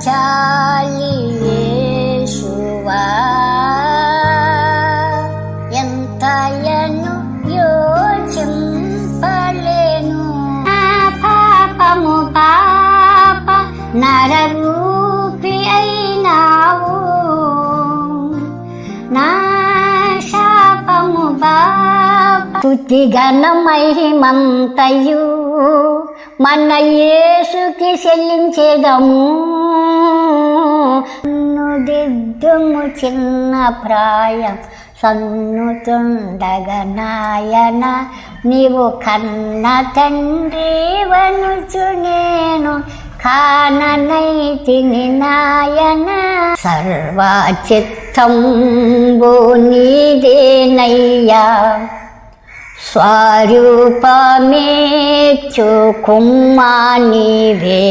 జాలి యేషువా ఎంతయను యోచింపలేను. నా పాపము పాప నరరూపి అయినావు, నా శాపము పాప స్తుతిగణ మహిమంతయు మన యేసుకి చెల్లించెదము. దిద్దుము చిన్న ప్రాయం సన్నుతుండగ నాయన, నీవు కన్న తండ్రి వనుచు నేను కాననైతిని నాయన. సర్వచిత్తంబు నీదేనయ్యా, స్వరూపమేచ్చు కుమ్మా నీవే.